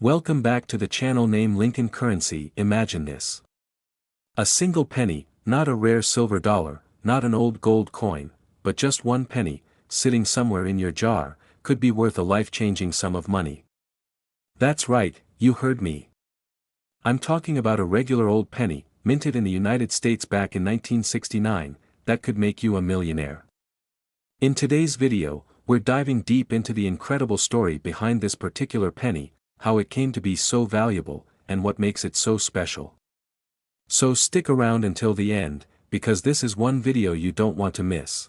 Welcome back to the channel. Name Lincoln currency. Imagine this. A single penny, not a rare silver dollar, not an old gold coin, but just one penny, sitting somewhere in your jar, could be worth a life-changing sum of money. That's right, you heard me. I'm talking about a regular old penny, minted in the United States back in 1969, that could make you a millionaire. In today's video, we're diving deep into the incredible story behind this particular penny, how it came to be so valuable, and what makes it so special. So stick around until the end, because this is one video you don't want to miss.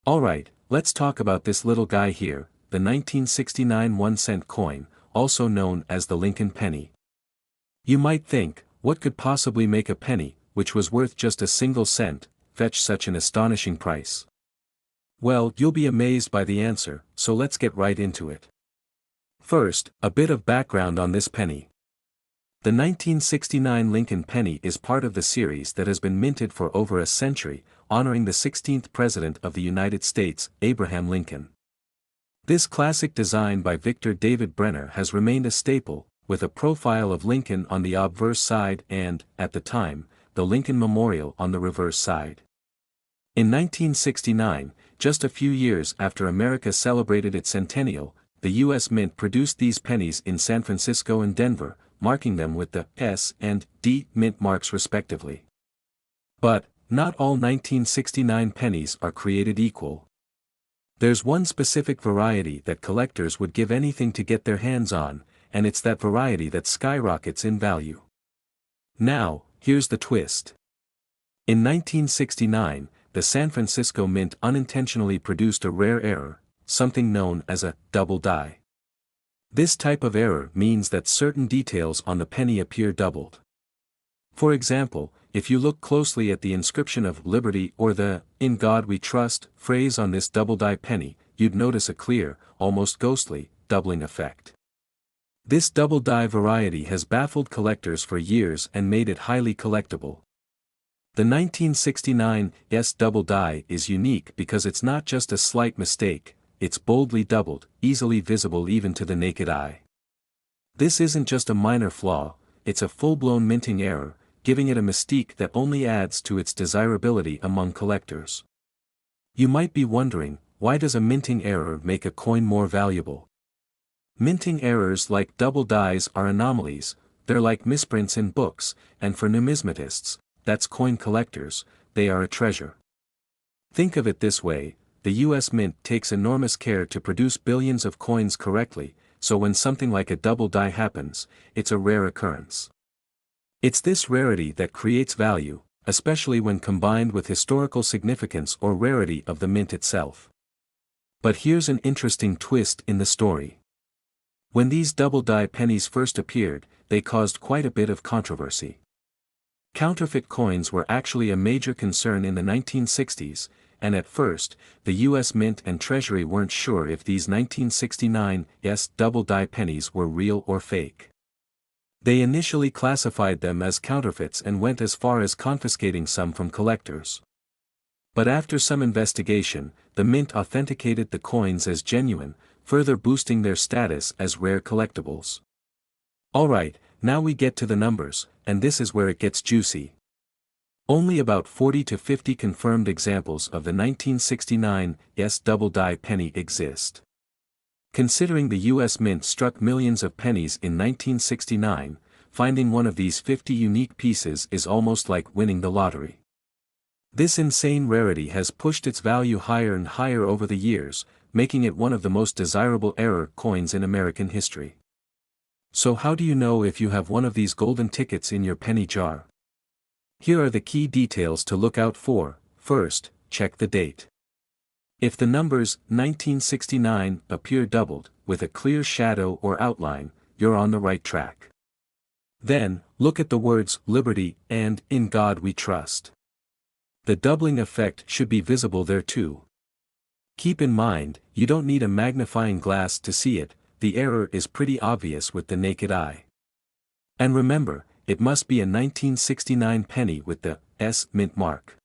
Alright, let's talk about this little guy here, the 1969 1-cent coin, also known as the Lincoln penny. You might think, what could possibly make a penny, which was worth just a single cent, fetch such an astonishing price? Well, you'll be amazed by the answer, so let's get right into it. First, a bit of background on this penny. The 1969 Lincoln penny is part of the series that has been minted for over a century, honoring the 16th President of the United States, Abraham Lincoln. This classic design by Victor David Brenner has remained a staple, with a profile of Lincoln on the obverse side and, at the time, the Lincoln Memorial on the reverse side. In 1969, just a few years after America celebrated its centennial, the U.S. Mint produced these pennies in San Francisco and Denver, marking them with the S and D mint marks respectively. But, not all 1969 pennies are created equal. There's one specific variety that collectors would give anything to get their hands on, and it's that variety that skyrockets in value. Now, here's the twist. In 1969, the San Francisco Mint unintentionally produced a rare error, something known as a double die. This type of error means that certain details on the penny appear doubled. For example, if you look closely at the inscription of Liberty or the "In God We Trust" phrase on this double die penny, you'd notice a clear, almost ghostly, doubling effect. This double die variety has baffled collectors for years and made it highly collectible. The 1969 S double die is unique because it's not just a slight mistake, it's boldly doubled, easily visible even to the naked eye. This isn't just a minor flaw, it's a full-blown minting error, giving it a mystique that only adds to its desirability among collectors. You might be wondering, why does a minting error make a coin more valuable? Minting errors like double dies are anomalies, they're like misprints in books, and for numismatists, that's coin collectors, they are a treasure. Think of it this way, the U.S. Mint takes enormous care to produce billions of coins correctly, so when something like a double die happens, it's a rare occurrence. It's this rarity that creates value, especially when combined with historical significance or rarity of the mint itself. But here's an interesting twist in the story. When these double die pennies first appeared, they caused quite a bit of controversy. Counterfeit coins were actually a major concern in the 1960s, and at first, the U.S. Mint and Treasury weren't sure if these 1969 S double die pennies were real or fake. They initially classified them as counterfeits and went as far as confiscating some from collectors. But after some investigation, the Mint authenticated the coins as genuine, further boosting their status as rare collectibles. Alright, now we get to the numbers, and this is where it gets juicy. Only about 40 to 50 confirmed examples of the 1969 S double die penny exist. Considering the U.S. Mint struck millions of pennies in 1969, finding one of these 50 unique pieces is almost like winning the lottery. This insane rarity has pushed its value higher and higher over the years, making it one of the most desirable error coins in American history. So how do you know if you have one of these golden tickets in your penny jar? Here are the key details to look out for. First, check the date. If the numbers 1969 appear doubled, with a clear shadow or outline, you're on the right track. Then, look at the words Liberty and In God We Trust. The doubling effect should be visible there too. Keep in mind, you don't need a magnifying glass to see it, the error is pretty obvious with the naked eye. And remember, it must be a 1969 penny with the S mint mark.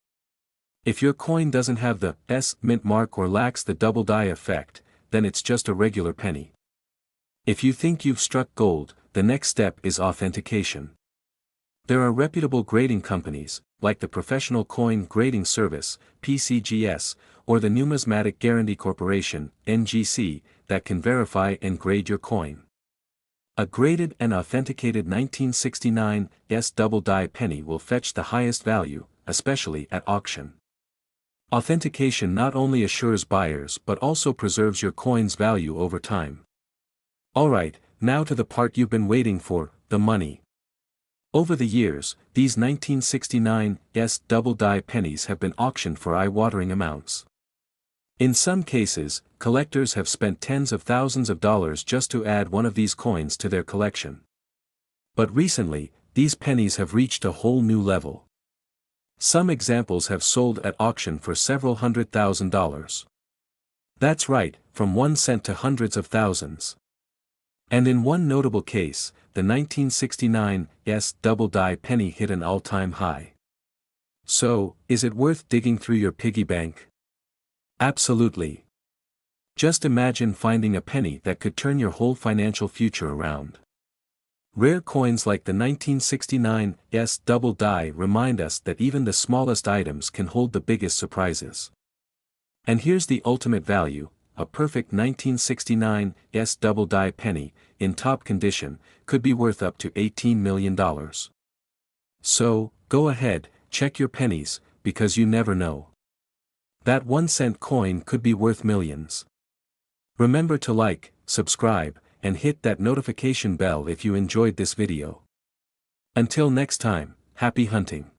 If your coin doesn't have the S mint mark or lacks the double die effect, then it's just a regular penny. If you think you've struck gold, the next step is authentication. There are reputable grading companies, like the Professional Coin Grading Service, PCGS, or the Numismatic Guarantee Corporation, NGC, that can verify and grade your coin. A graded and authenticated 1969 double die penny will fetch the highest value, especially at auction. Authentication not only assures buyers but also preserves your coin's value over time. Alright, now to the part you've been waiting for, the money. Over the years, these 1969 double die pennies have been auctioned for eye-watering amounts. In some cases, collectors have spent tens of thousands of dollars just to add one of these coins to their collection. But recently, these pennies have reached a whole new level. Some examples have sold at auction for several $100,000. That's right, from 1 cent to hundreds of thousands. And in one notable case, the 1969 double die penny hit an all-time high. So, is it worth digging through your piggy bank? Absolutely. Just imagine finding a penny that could turn your whole financial future around. Rare coins like the 1969 double die remind us that even the smallest items can hold the biggest surprises. And here's the ultimate value: a perfect 1969 double die penny, in top condition, could be worth up to $18 million. So, go ahead, check your pennies, because you never know. That 1-cent coin could be worth millions. Remember to like, subscribe, and hit that notification bell if you enjoyed this video. Until next time, happy hunting.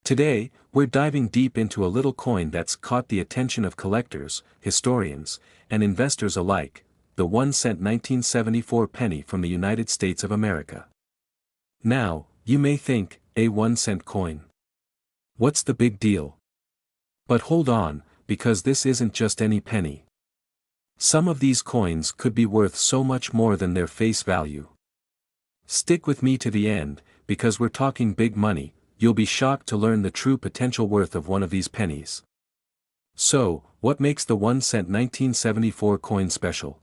Today, we're diving deep into a little coin that's caught the attention of collectors, historians, and investors alike, the 1-cent 1974 penny from the United States of America. Now, you may think, a 1-cent coin. What's the big deal? But hold on, because this isn't just any penny. Some of these coins could be worth so much more than their face value. Stick with me to the end, because we're talking big money. You'll be shocked to learn the true potential worth of one of these pennies. So, what makes the 1-cent 1974 coin special?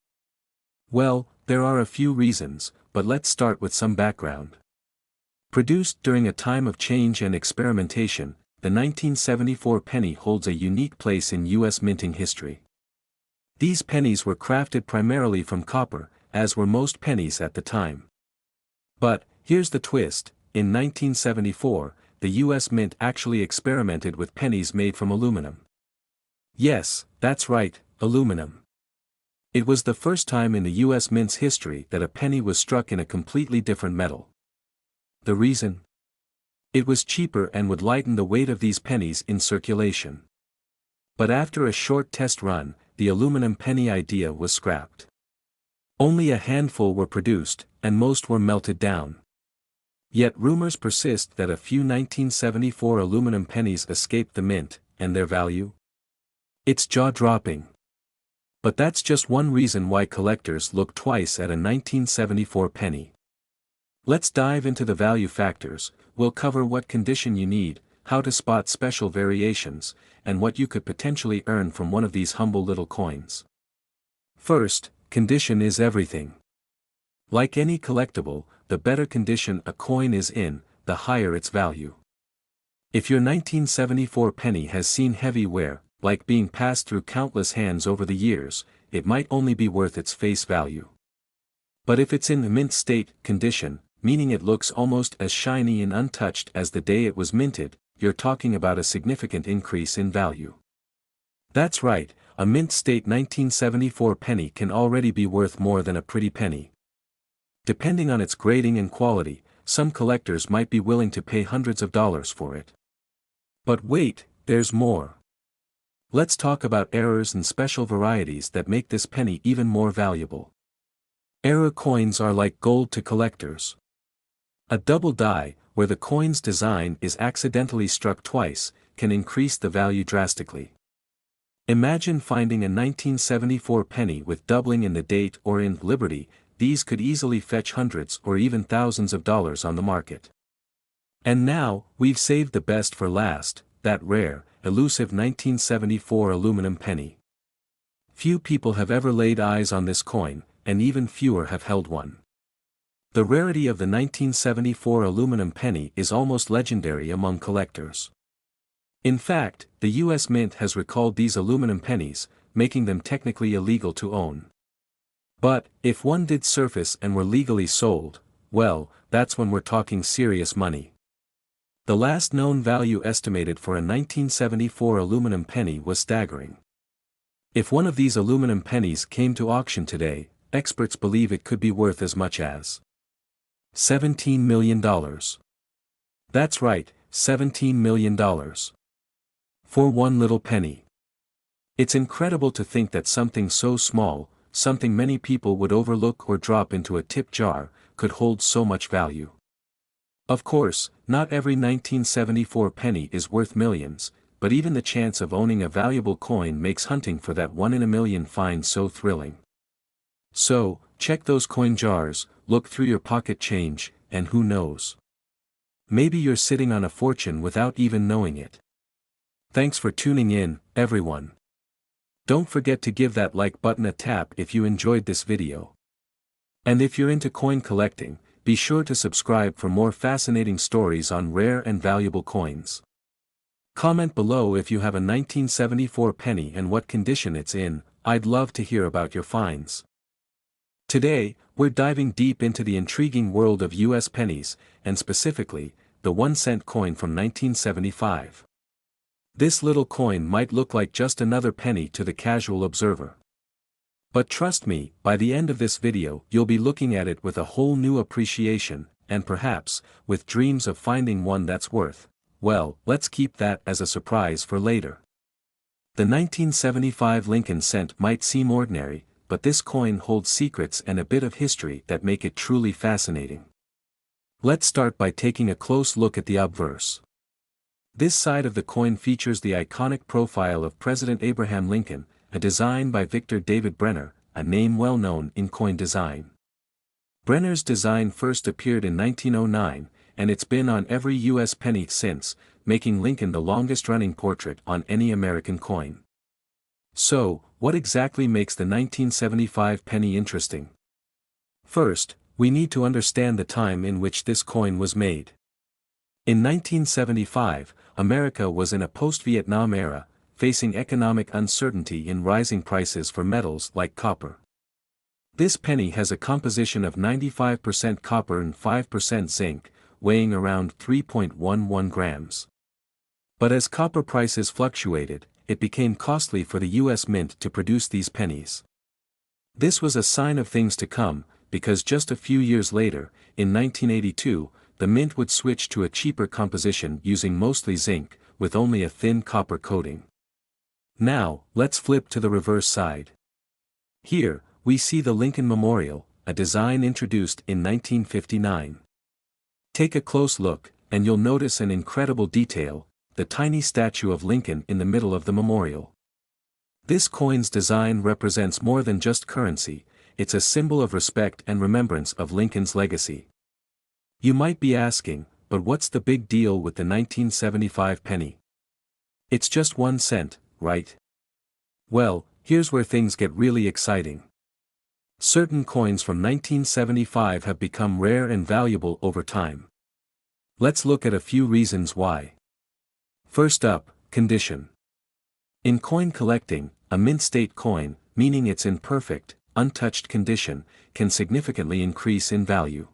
Well, there are a few reasons, but let's start with some background. Produced during a time of change and experimentation, the 1974 penny holds a unique place in U.S. minting history. These pennies were crafted primarily from copper, as were most pennies at the time. But, here's the twist: in 1974, the U.S. Mint actually experimented with pennies made from aluminum. Yes, that's right, aluminum. It was the first time in the U.S. Mint's history that a penny was struck in a completely different metal. The reason? It was cheaper and would lighten the weight of these pennies in circulation. But after a short test run, the aluminum penny idea was scrapped. Only a handful were produced, and most were melted down. Yet rumors persist that a few 1974 aluminum pennies escaped the mint, and their value? It's jaw-dropping. But that's just one reason why collectors look twice at a 1974 penny. Let's dive into the value factors. We'll cover what condition you need, how to spot special variations, and what you could potentially earn from one of these humble little coins. First, condition is everything. Like any collectible, the better condition a coin is in, the higher its value. If your 1974 penny has seen heavy wear, like being passed through countless hands over the years, it might only be worth its face value. But if it's in the mint state condition, meaning it looks almost as shiny and untouched as the day it was minted, you're talking about a significant increase in value. That's right, a mint state 1974 penny can already be worth more than a pretty penny. Depending on its grading and quality, some collectors might be willing to pay hundreds of dollars for it. But wait, there's more. Let's talk about errors and special varieties that make this penny even more valuable. Error coins are like gold to collectors. A double die, where the coin's design is accidentally struck twice, can increase the value drastically. Imagine finding a 1974 penny with doubling in the date or in Liberty. These could easily fetch hundreds or even thousands of dollars on the market. And now, we've saved the best for last, that rare, elusive 1974 aluminum penny. Few people have ever laid eyes on this coin, and even fewer have held one. The rarity of the 1974 aluminum penny is almost legendary among collectors. In fact, the U.S. Mint has recalled these aluminum pennies, making them technically illegal to own. But, if one did surface and were legally sold, well, that's when we're talking serious money. The last known value estimated for a 1974 aluminum penny was staggering. If one of these aluminum pennies came to auction today, experts believe it could be worth as much as $17 million. That's right, $17 million. For one little penny. It's incredible to think that something so small, something many people would overlook or drop into a tip jar, could hold so much value. Of course, not every 1974 penny is worth millions, but even the chance of owning a valuable coin makes hunting for that one in a million find so thrilling. So, check those coin jars, look through your pocket change, and who knows? Maybe you're sitting on a fortune without even knowing it. Thanks for tuning in, everyone. Don't forget to give that like button a tap if you enjoyed this video. And if you're into coin collecting, be sure to subscribe for more fascinating stories on rare and valuable coins. Comment below if you have a 1974 penny and what condition it's in. I'd love to hear about your finds. Today, we're diving deep into the intriguing world of US pennies, and specifically, the 1-cent coin from 1975. This little coin might look like just another penny to the casual observer. But trust me, by the end of this video you'll be looking at it with a whole new appreciation, and perhaps, with dreams of finding one that's worth, well, let's keep that as a surprise for later. The 1975 Lincoln cent might seem ordinary, but this coin holds secrets and a bit of history that make it truly fascinating. Let's start by taking a close look at the obverse. This side of the coin features the iconic profile of President Abraham Lincoln, a design by Victor David Brenner, a name well known in coin design. Brenner's design first appeared in 1909, and it's been on every U.S. penny since, making Lincoln the longest-running portrait on any American coin. So, what exactly makes the 1975 penny interesting? First, we need to understand the time in which this coin was made. In 1975, America was in a post-Vietnam era, facing economic uncertainty in rising prices for metals like copper. This penny has a composition of 95% copper and 5% zinc, weighing around 3.11 grams. But as copper prices fluctuated, it became costly for the U.S. Mint to produce these pennies. This was a sign of things to come, because just a few years later, in 1982, the Mint would switch to a cheaper composition using mostly zinc, with only a thin copper coating. Now, let's flip to the reverse side. Here, we see the Lincoln Memorial, a design introduced in 1959. Take a close look, and you'll notice an incredible detail: the tiny statue of Lincoln in the middle of the memorial. This coin's design represents more than just currency, it's a symbol of respect and remembrance of Lincoln's legacy. You might be asking, but what's the big deal with the 1975 penny? It's just 1 cent, right? Well, here's where things get really exciting. Certain coins from 1975 have become rare and valuable over time. Let's look at a few reasons why. First up, condition. In coin collecting, a mint state coin, meaning it's in perfect, untouched condition, can significantly increase in value.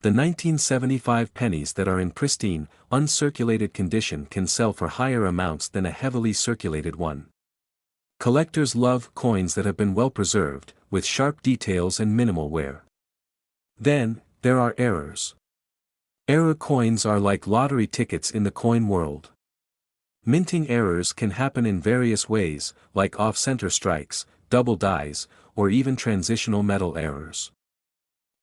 The 1975 pennies that are in pristine, uncirculated condition can sell for higher amounts than a heavily circulated one. Collectors love coins that have been well preserved, with sharp details and minimal wear. Then, there are errors. Error coins are like lottery tickets in the coin world. Minting errors can happen in various ways, like off-center strikes, double dies, or even transitional metal errors.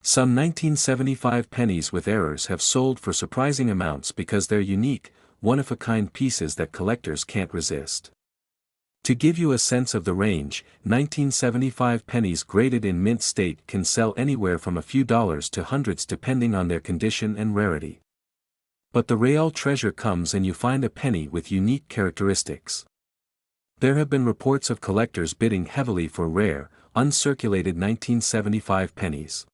Some 1975 pennies with errors have sold for surprising amounts because they're unique, one-of-a-kind pieces that collectors can't resist. To give you a sense of the range, 1975 pennies graded in mint state can sell anywhere from a few dollars to hundreds depending on their condition and rarity. But the real treasure comes and you find a penny with unique characteristics. There have been reports of collectors bidding heavily for rare, uncirculated 1975 pennies.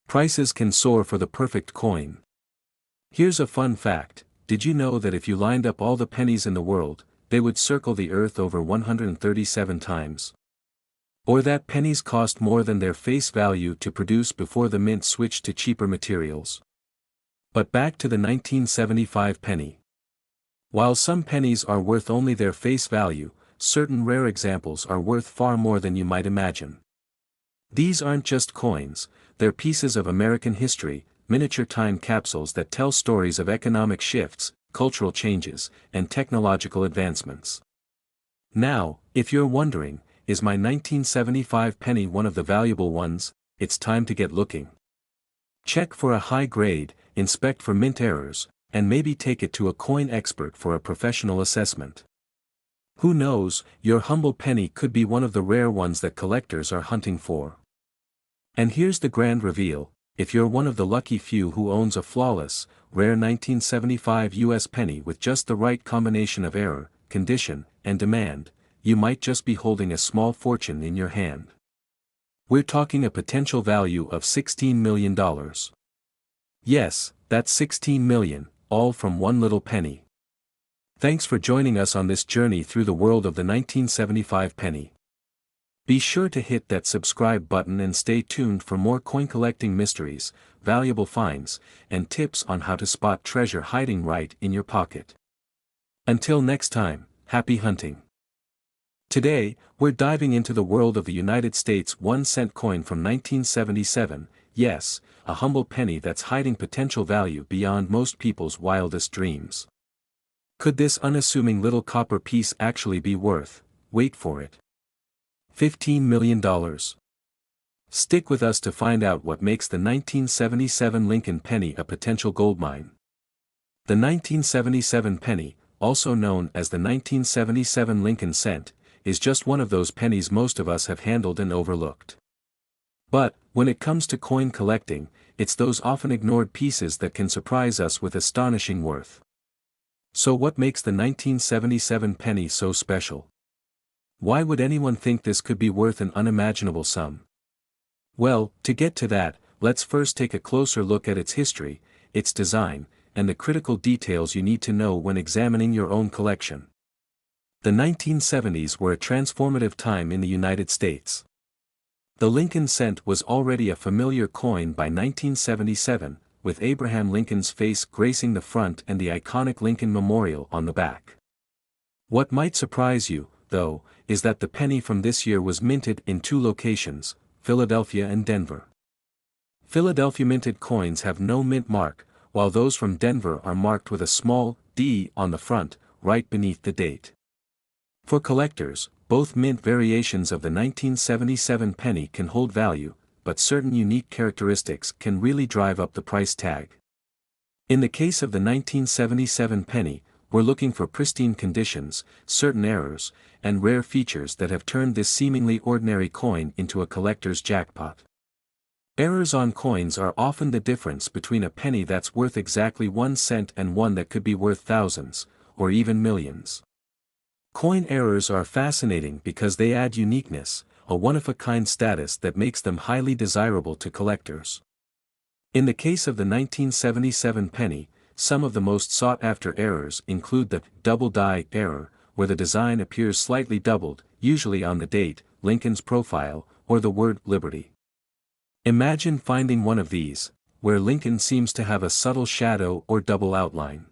Prices can soar for the perfect coin. Here's a fun fact: did you know that if you lined up all the pennies in the world, they would circle the earth over 137 times? Or that pennies cost more than their face value to produce before the mint switched to cheaper materials? But back to the 1975 penny. While some pennies are worth only their face value, certain rare examples are worth far more than you might imagine. These aren't just coins, they're pieces of American history, miniature time capsules that tell stories of economic shifts, cultural changes, and technological advancements. Now, if you're wondering, is my 1975 penny one of the valuable ones? It's time to get looking. Check for a high grade, inspect for mint errors, and maybe take it to a coin expert for a professional assessment. Who knows, your humble penny could be one of the rare ones that collectors are hunting for. And here's the grand reveal: if you're one of the lucky few who owns a flawless, rare 1975 US penny with just the right combination of error, condition, and demand, you might just be holding a small fortune in your hand. We're talking a potential value of $16 million. Yes, that's $16 million, all from one little penny. Thanks for joining us on this journey through the world of the 1975 penny. Be sure to hit that subscribe button and stay tuned for more coin collecting mysteries, valuable finds, and tips on how to spot treasure hiding right in your pocket. Until next time, happy hunting. Today, we're diving into the world of the United States 1-cent coin from 1977, yes, a humble penny that's hiding potential value beyond most people's wildest dreams. Could this unassuming little copper piece actually be worth, wait for it, $15 million? Stick with us to find out what makes the 1977 Lincoln penny a potential goldmine. The 1977 penny, also known as the 1977 Lincoln cent, is just one of those pennies most of us have handled and overlooked. But, when it comes to coin collecting, it's those often ignored pieces that can surprise us with astonishing worth. So what makes the 1977 penny so special? Why would anyone think this could be worth an unimaginable sum? Well, to get to that, let's first take a closer look at its history, its design, and the critical details you need to know when examining your own collection. The 1970s were a transformative time in the United States. The Lincoln cent was already a familiar coin by 1977, with Abraham Lincoln's face gracing the front and the iconic Lincoln Memorial on the back. What might surprise you, though, is that the penny from this year was minted in two locations, Philadelphia and Denver. Philadelphia minted coins have no mint mark, while those from Denver are marked with a small D on the front, right beneath the date. For collectors, both mint variations of the 1977 penny can hold value, but certain unique characteristics can really drive up the price tag. In the case of the 1977 penny, we're looking for pristine conditions, certain errors, and rare features that have turned this seemingly ordinary coin into a collector's jackpot. Errors on coins are often the difference between a penny that's worth exactly 1 cent and one that could be worth thousands, or even millions. Coin errors are fascinating because they add uniqueness, a one-of-a-kind status that makes them highly desirable to collectors. In the case of the 1977 penny, some of the most sought-after errors include the double die error, where the design appears slightly doubled, usually on the date, Lincoln's profile, or the word Liberty. Imagine finding one of these, where Lincoln seems to have a subtle shadow or double outline.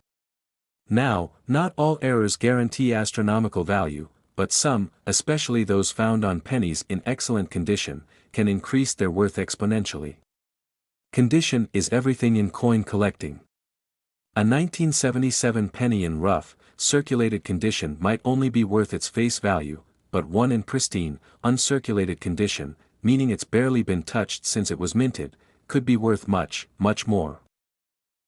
Now, not all errors guarantee astronomical value, but some, especially those found on pennies in excellent condition, can increase their worth exponentially. Condition is everything in coin collecting. A 1977 penny in rough, circulated condition might only be worth its face value, but one in pristine, uncirculated condition, meaning it's barely been touched since it was minted, could be worth much, much more.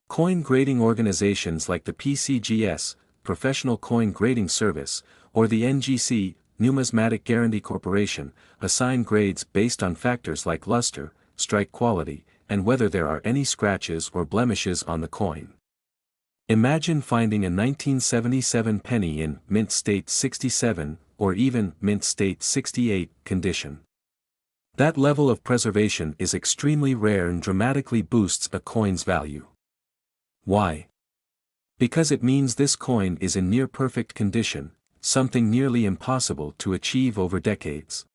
Coin grading organizations like the PCGS, Professional Coin Grading Service, or the NGC, Numismatic Guarantee Corporation, assign grades based on factors like luster, strike quality, and whether there are any scratches or blemishes on the coin. Imagine finding a 1977 penny in mint state 67, or even mint state 68 condition. That level of preservation is extremely rare and dramatically boosts a coin's value. Why? Because it means this coin is in near-perfect condition, something nearly impossible to achieve over decades.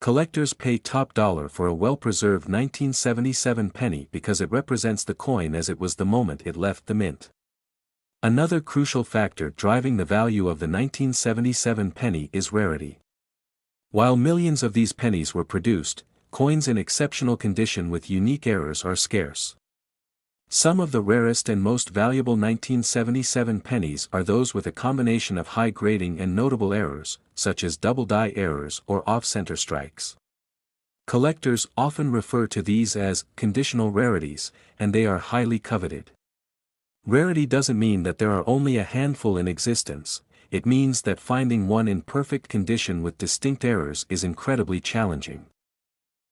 Collectors pay top dollar for a well-preserved 1977 penny because it represents the coin as it was the moment it left the mint. Another crucial factor driving the value of the 1977 penny is rarity. While millions of these pennies were produced, coins in exceptional condition with unique errors are scarce. Some of the rarest and most valuable 1977 pennies are those with a combination of high grading and notable errors, such as double die errors or off-center strikes. Collectors often refer to these as conditional rarities, and they are highly coveted. Rarity doesn't mean that there are only a handful in existence, it means that finding one in perfect condition with distinct errors is incredibly challenging.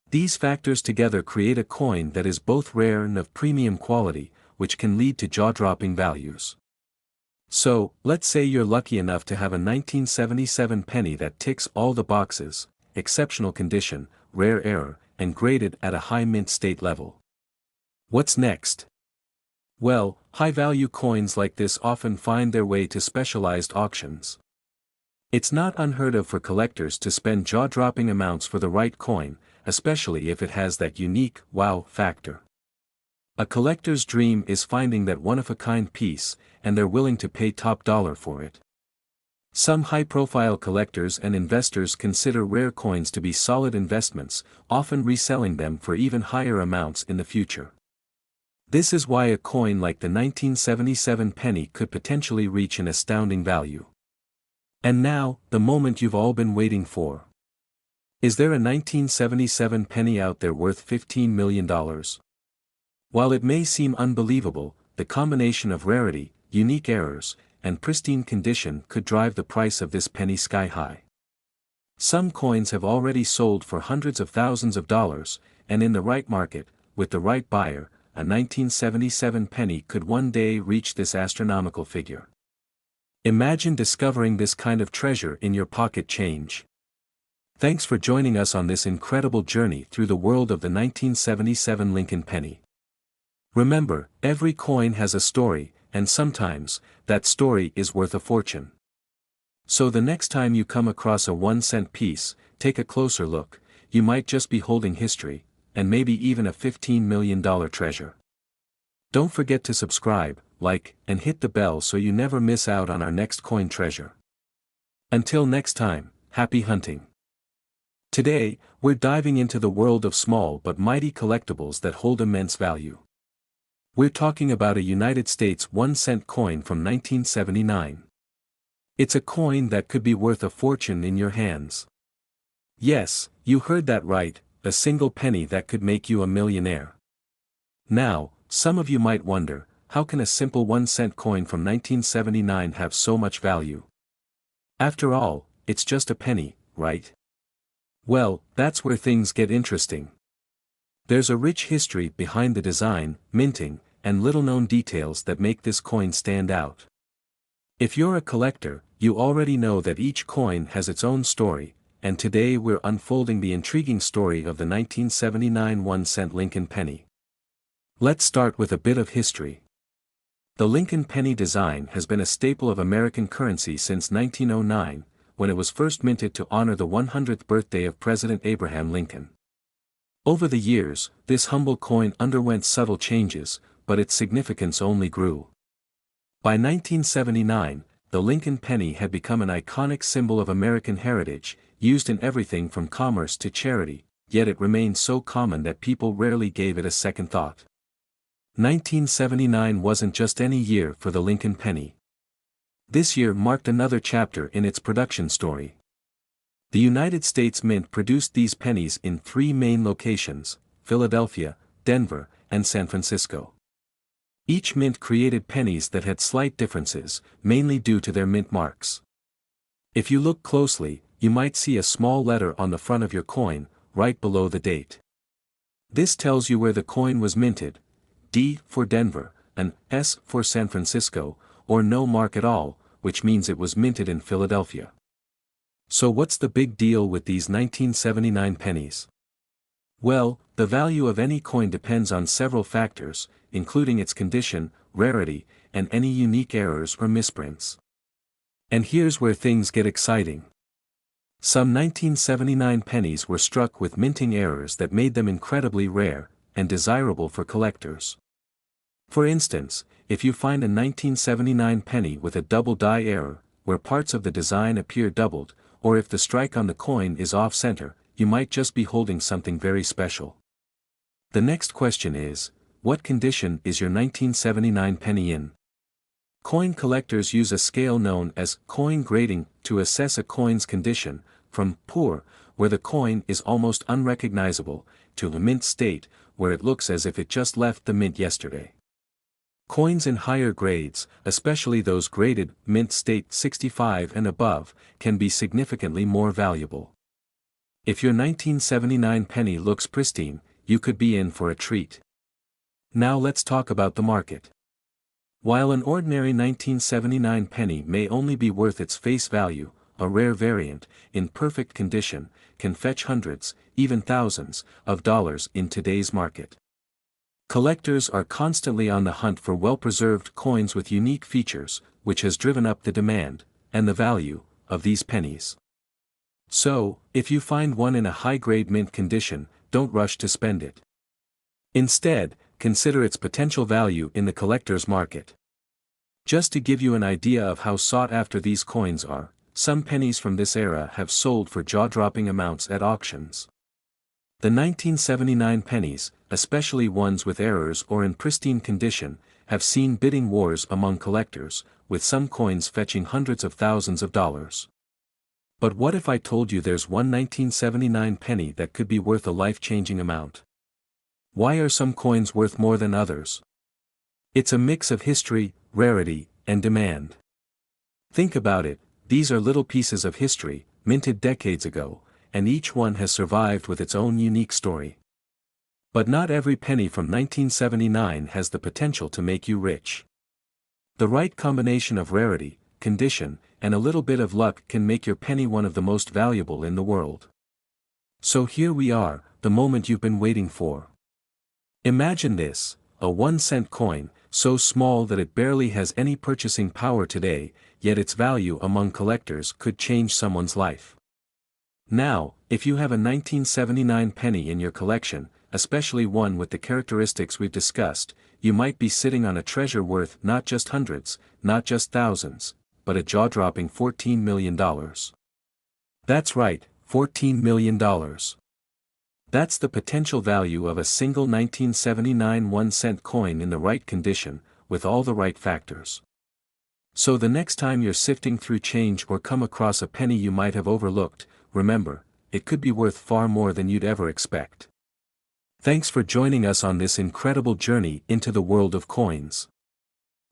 These factors together create a coin that is both rare and of premium quality, which can lead to jaw-dropping values. So, let's say you're lucky enough to have a 1977 penny that ticks all the boxes: exceptional condition, rare error, and graded at a high mint state level. What's next? Well, high-value coins like this often find their way to specialized auctions. It's not unheard of for collectors to spend jaw-dropping amounts for the right coin, especially if it has that unique wow factor. A collector's dream is finding that one-of-a-kind piece, and they're willing to pay top dollar for it. Some high-profile collectors and investors consider rare coins to be solid investments, often reselling them for even higher amounts in the future. This is why a coin like the 1977 penny could potentially reach an astounding value. And now, the moment you've all been waiting for. Is there a 1977 penny out there worth $15 million? While it may seem unbelievable, the combination of rarity, unique errors, and pristine condition could drive the price of this penny sky high. Some coins have already sold for hundreds of thousands of dollars, and in the right market, with the right buyer, a 1977 penny could one day reach this astronomical figure. Imagine discovering this kind of treasure in your pocket change. Thanks for joining us on this incredible journey through the world of the 1977 Lincoln penny. Remember, every coin has a story, and sometimes, that story is worth a fortune. So the next time you come across a 1-cent piece, take a closer look. You might just be holding history, and maybe even a $15 million treasure. Don't forget to subscribe, like, and hit the bell so you never miss out on our next coin treasure. Until next time, happy hunting. Today, we're diving into the world of small but mighty collectibles that hold immense value. We're talking about a United States 1-cent coin from 1979. It's a coin that could be worth a fortune in your hands. Yes, you heard that right, a single penny that could make you a millionaire. Now, some of you might wonder, how can a simple 1-cent coin from 1979 have so much value? After all, it's just a penny, right? Well, that's where things get interesting. There's a rich history behind the design, minting, and little-known details that make this coin stand out. If you're a collector, you already know that each coin has its own story, and today we're unfolding the intriguing story of the 1979 1-cent Lincoln penny. Let's start with a bit of history. The Lincoln penny design has been a staple of American currency since 1909, when it was first minted to honor the 100th birthday of President Abraham Lincoln. Over the years, this humble coin underwent subtle changes, but its significance only grew. By 1979, the Lincoln penny had become an iconic symbol of American heritage, used in everything from commerce to charity, yet it remained so common that people rarely gave it a second thought. 1979 wasn't just any year for the Lincoln penny. This year marked another chapter in its production story. The United States Mint produced these pennies in 3 main locations: Philadelphia, Denver, and San Francisco. Each mint created pennies that had slight differences, mainly due to their mint marks. If you look closely, you might see a small letter on the front of your coin, right below the date. This tells you where the coin was minted: D for Denver, an S for San Francisco, or no mark at all, which means it was minted in Philadelphia. So what's the big deal with these 1979 pennies? Well, the value of any coin depends on several factors, including its condition, rarity, and any unique errors or misprints. And here's where things get exciting. Some 1979 pennies were struck with minting errors that made them incredibly rare and desirable for collectors. For instance, if you find a 1979 penny with a double die error, where parts of the design appear doubled, or if the strike on the coin is off-center, you might just be holding something very special. The next question is, what condition is your 1979 penny in? Coin collectors use a scale known as coin grading to assess a coin's condition, from poor, where the coin is almost unrecognizable, to a mint state, where it looks as if it just left the mint yesterday. Coins in higher grades, especially those graded mint state 65 and above, can be significantly more valuable. If your 1979 penny looks pristine, you could be in for a treat. Now let's talk about the market. While an ordinary 1979 penny may only be worth its face value, a rare variant, in perfect condition, can fetch hundreds, even thousands, of dollars in today's market. Collectors are constantly on the hunt for well-preserved coins with unique features, which has driven up the demand, and the value, of these pennies. So, if you find one in a high-grade mint condition, don't rush to spend it. Instead, consider its potential value in the collector's market. Just to give you an idea of how sought after these coins are, some pennies from this era have sold for jaw-dropping amounts at auctions. The 1979 pennies, especially ones with errors or in pristine condition, have seen bidding wars among collectors, with some coins fetching hundreds of thousands of dollars. But what if I told you there's one 1979 penny that could be worth a life-changing amount? Why are some coins worth more than others? It's a mix of history, rarity, and demand. Think about it, these are little pieces of history, minted decades ago, and each one has survived with its own unique story. But not every penny from 1979 has the potential to make you rich. The right combination of rarity, condition, and a little bit of luck can make your penny one of the most valuable in the world. So here we are, the moment you've been waiting for. Imagine this, a 1-cent coin, so small that it barely has any purchasing power today, yet its value among collectors could change someone's life. Now, if you have a 1979 penny in your collection, especially one with the characteristics we've discussed, you might be sitting on a treasure worth not just hundreds, not just thousands, but a jaw-dropping $14 million. That's right, $14 million. That's the potential value of a single 1979 1-cent coin in the right condition, with all the right factors. So the next time you're sifting through change or come across a penny you might have overlooked, remember, it could be worth far more than you'd ever expect. Thanks for joining us on this incredible journey into the world of coins.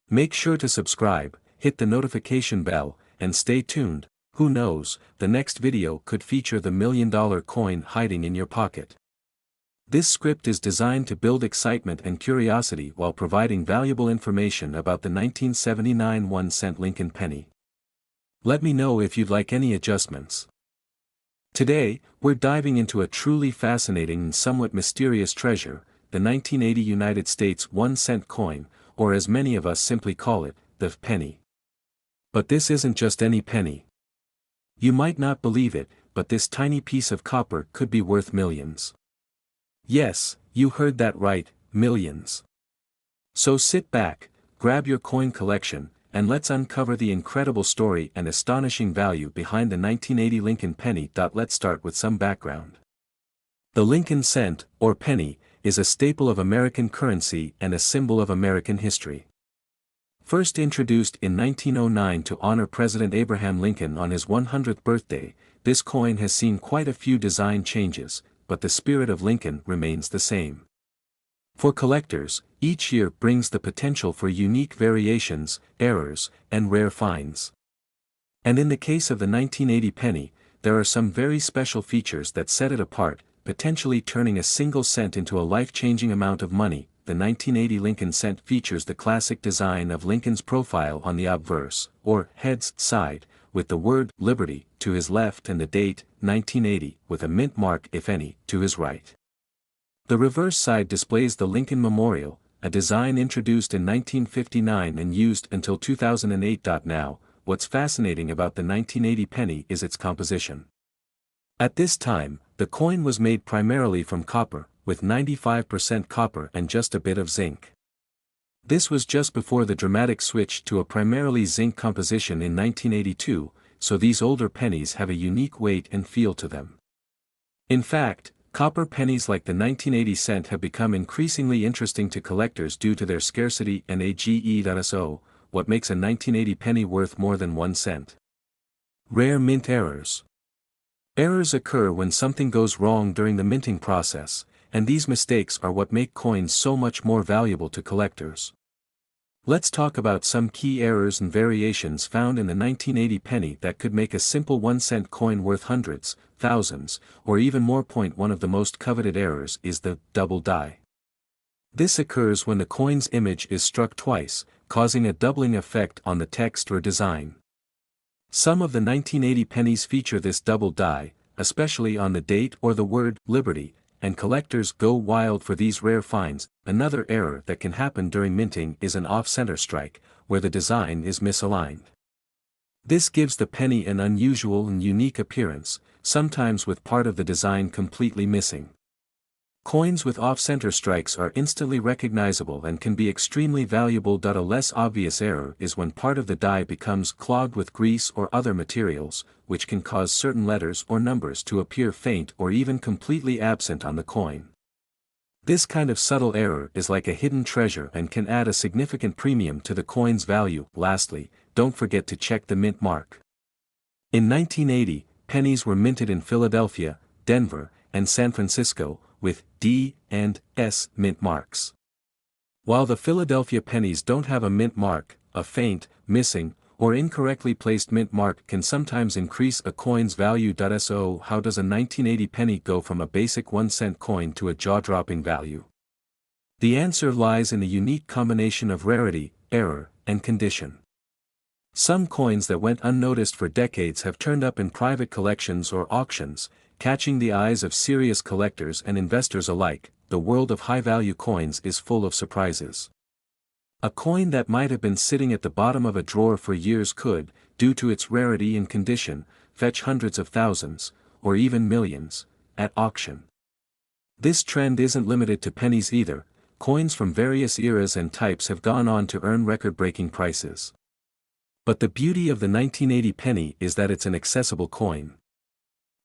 Make sure to subscribe, hit the notification bell, and stay tuned. Who knows, the next video could feature the $1 million coin hiding in your pocket. This script is designed to build excitement and curiosity while providing valuable information about the 1979 1-cent Lincoln penny. Let me know if you'd like any adjustments. Today, we're diving into a truly fascinating and somewhat mysterious treasure, the 1980 United States 1-cent coin, or as many of us simply call it, the penny. But this isn't just any penny. You might not believe it, but this tiny piece of copper could be worth millions. Yes, you heard that right, millions. So sit back, grab your coin collection, and let's uncover the incredible story and astonishing value behind the 1980 Lincoln penny. Let's start with some background. The Lincoln cent, or penny, is a staple of American currency and a symbol of American history. First introduced in 1909 to honor President Abraham Lincoln on his 100th birthday, this coin has seen quite a few design changes, but the spirit of Lincoln remains the same. For collectors, each year brings the potential for unique variations, errors, and rare finds. And in the case of the 1980 penny, there are some very special features that set it apart, potentially turning a single cent into a life-changing amount of money. The 1980 Lincoln cent features the classic design of Lincoln's profile on the obverse, or heads, side, with the word Liberty to his left and the date, 1980, with a mint mark if any, to his right. The reverse side displays the Lincoln Memorial, a design introduced in 1959 and used until 2008. Now, what's fascinating about the 1980 penny is its composition. At this time, the coin was made primarily from copper, with 95% copper and just a bit of zinc. This was just before the dramatic switch to a primarily zinc composition in 1982, so these older pennies have a unique weight and feel to them. In fact, copper pennies like the 1980 cent have become increasingly interesting to collectors due to their scarcity and age.so, what makes a 1980 penny worth more than 1 cent. Rare mint errors. Errors occur when something goes wrong during the minting process, and these mistakes are what make coins so much more valuable to collectors. Let's talk about some key errors and variations found in the 1980 penny that could make a simple 1 cent coin worth hundreds, thousands, or even more. One of the most coveted errors is the double die. This occurs when the coin's image is struck twice, causing a doubling effect on the text or design. Some of the 1980 pennies feature this double die, especially on the date or the word Liberty, and collectors go wild for these rare finds. Another error that can happen during minting is an off-center strike, where the design is misaligned. This gives the penny an unusual and unique appearance, sometimes with part of the design completely missing. Coins with off-center strikes are instantly recognizable and can be extremely valuable. A less obvious error is when part of the die becomes clogged with grease or other materials, which can cause certain letters or numbers to appear faint or even completely absent on the coin. This kind of subtle error is like a hidden treasure and can add a significant premium to the coin's value. Lastly, don't forget to check the mint mark. In 1980, pennies were minted in Philadelphia, Denver, and San Francisco, with D and S mint marks. While the Philadelphia pennies don't have a mint mark, a faint, missing, or incorrectly placed mint mark can sometimes increase a coin's value. So how does a 1980 penny go from a basic 1 cent coin to a jaw-dropping value? The answer lies in a unique combination of rarity, error, and condition. Some coins that went unnoticed for decades have turned up in private collections or auctions, catching the eyes of serious collectors and investors alike. The world of high-value coins is full of surprises. A coin that might have been sitting at the bottom of a drawer for years could, due to its rarity and condition, fetch hundreds of thousands, or even millions, at auction. This trend isn't limited to pennies either. Coins from various eras and types have gone on to earn record-breaking prices. But the beauty of the 1980 penny is that it's an accessible coin.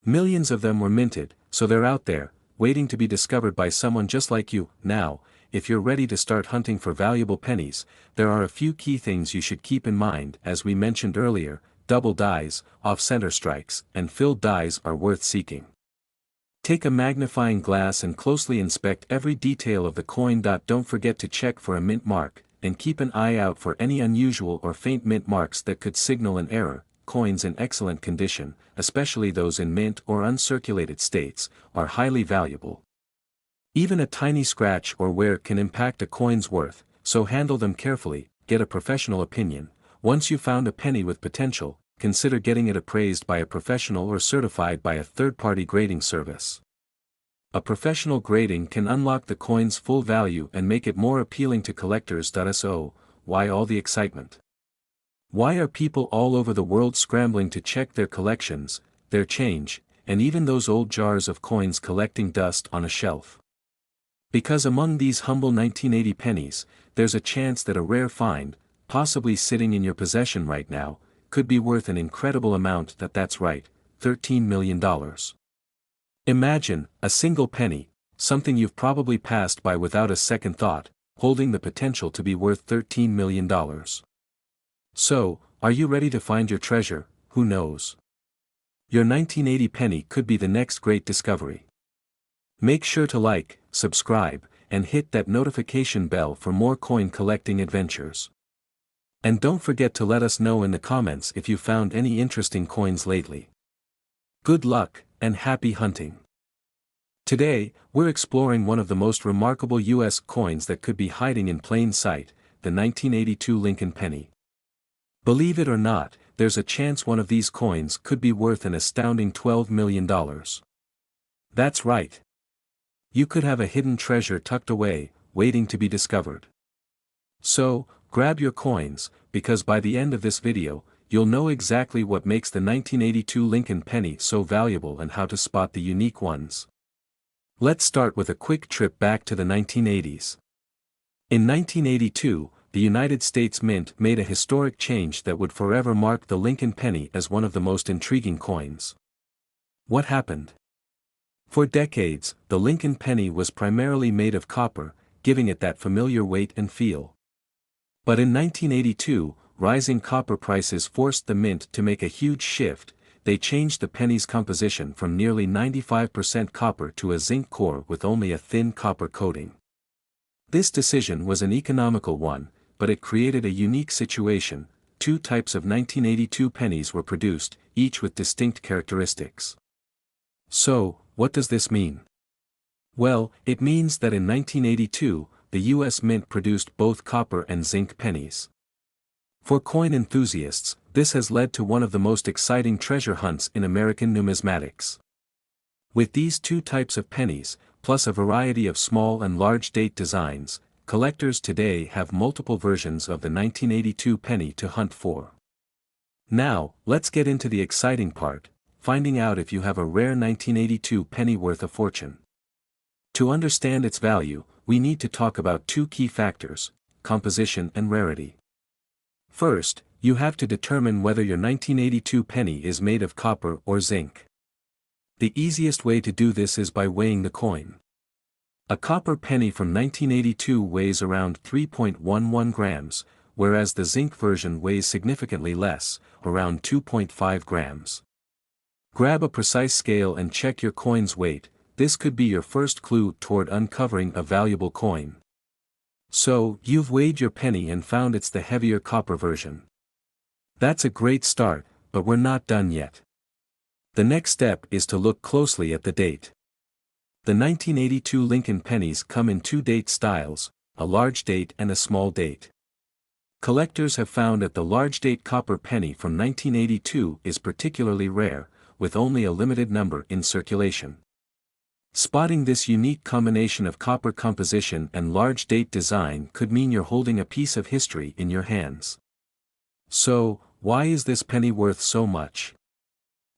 Millions of them were minted, so they're out there, waiting to be discovered by someone just like you. Now, if you're ready to start hunting for valuable pennies, there are a few key things you should keep in mind. As we mentioned earlier, double dies, off-center strikes, and filled dies are worth seeking. Take a magnifying glass and closely inspect every detail of the coin. Don't forget to check for a mint mark, and keep an eye out for any unusual or faint mint marks that could signal an error. Coins in excellent condition, especially those in mint or uncirculated states, are highly valuable. Even a tiny scratch or wear can impact a coin's worth, so handle them carefully. Get a professional opinion. Once you've found a penny with potential, consider getting it appraised by a professional or certified by a third-party grading service. A professional grading can unlock the coin's full value and make it more appealing to collectors. So, why all the excitement? Why are people all over the world scrambling to check their collections, their change, and even those old jars of coins collecting dust on a shelf? Because among these humble 1980 pennies, there's a chance that a rare find, possibly sitting in your possession right now, could be worth an incredible amount. That's right, $13 million. Imagine, a single penny, something you've probably passed by without a second thought, holding the potential to be worth $13 million. So, are you ready to find your treasure? Who knows? Your 1980 penny could be the next great discovery. Make sure to like, subscribe, and hit that notification bell for more coin collecting adventures. And don't forget to let us know in the comments if you found any interesting coins lately. Good luck, and happy hunting! Today, we're exploring one of the most remarkable U.S. coins that could be hiding in plain sight, the 1982 Lincoln penny. Believe it or not, there's a chance one of these coins could be worth an astounding $12 million. That's right. You could have a hidden treasure tucked away, waiting to be discovered. So, grab your coins, because by the end of this video, you'll know exactly what makes the 1982 Lincoln penny so valuable and how to spot the unique ones. Let's start with a quick trip back to the 1980s. In 1982, the United States Mint made a historic change that would forever mark the Lincoln penny as one of the most intriguing coins. What happened? For decades, the Lincoln penny was primarily made of copper, giving it that familiar weight and feel. But in 1982, rising copper prices forced the mint to make a huge shift. They changed the penny's composition from nearly 95% copper to a zinc core with only a thin copper coating. This decision was an economical one, but it created a unique situation. Two types of 1982 pennies were produced, each with distinct characteristics. So, what does this mean? Well, it means that in 1982, the U.S. Mint produced both copper and zinc pennies. For coin enthusiasts, this has led to one of the most exciting treasure hunts in American numismatics. With these two types of pennies, plus a variety of small and large date designs, collectors today have multiple versions of the 1982 penny to hunt for. Now, let's get into the exciting part, finding out if you have a rare 1982 penny worth a fortune. To understand its value, we need to talk about two key factors: composition and rarity. First, you have to determine whether your 1982 penny is made of copper or zinc. The easiest way to do this is by weighing the coin. A copper penny from 1982 weighs around 3.11 grams, whereas the zinc version weighs significantly less, around 2.5 grams. Grab a precise scale and check your coin's weight. This could be your first clue toward uncovering a valuable coin. So, you've weighed your penny and found it's the heavier copper version. That's a great start, but we're not done yet. The next step is to look closely at the date. The 1982 Lincoln pennies come in two date styles, a large date and a small date. Collectors have found that the large date copper penny from 1982 is particularly rare, with only a limited number in circulation. Spotting this unique combination of copper composition and large date design could mean you're holding a piece of history in your hands. So, why is this penny worth so much?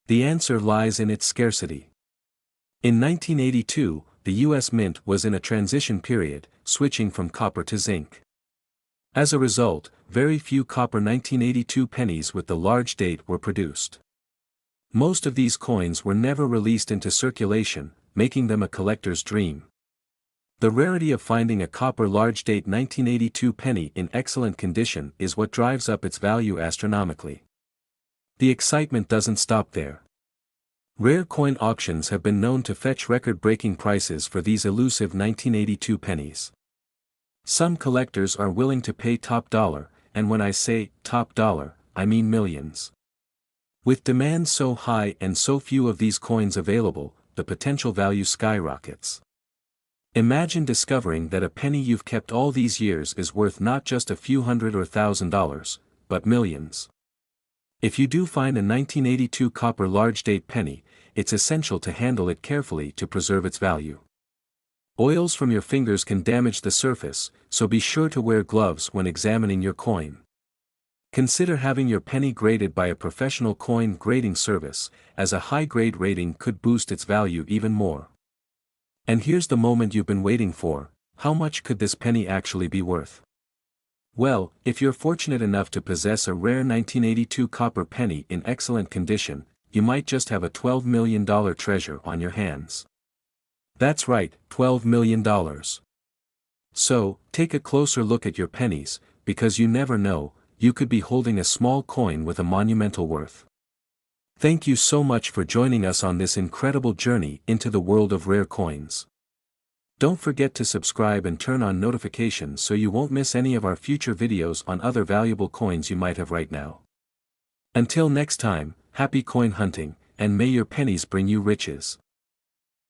The answer lies in its scarcity. In 1982, the U.S. Mint was in a transition period, switching from copper to zinc. As a result, very few copper 1982 pennies with the large date were produced. Most of these coins were never released into circulation, making them a collector's dream. The rarity of finding a copper large date 1982 penny in excellent condition is what drives up its value astronomically. The excitement doesn't stop there. Rare coin auctions have been known to fetch record-breaking prices for these elusive 1982 pennies. Some collectors are willing to pay top dollar, and when I say top dollar, I mean millions. With demand so high and so few of these coins available, the potential value skyrockets. Imagine discovering that a penny you've kept all these years is worth not just a few $100 or $1,000, but millions. If you do find a 1982 copper large date penny, it's essential to handle it carefully to preserve its value. Oils from your fingers can damage the surface, so be sure to wear gloves when examining your coin. Consider having your penny graded by a professional coin grading service, as a high-grade rating could boost its value even more. And here's the moment you've been waiting for: how much could this penny actually be worth? Well, if you're fortunate enough to possess a rare 1982 copper penny in excellent condition, you might just have a $12 million treasure on your hands. That's right, $12 million. So, take a closer look at your pennies, because you never know, you could be holding a small coin with a monumental worth. Thank you so much for joining us on this incredible journey into the world of rare coins. Don't forget to subscribe and turn on notifications so you won't miss any of our future videos on other valuable coins you might have right now. Until next time, happy coin hunting, and may your pennies bring you riches.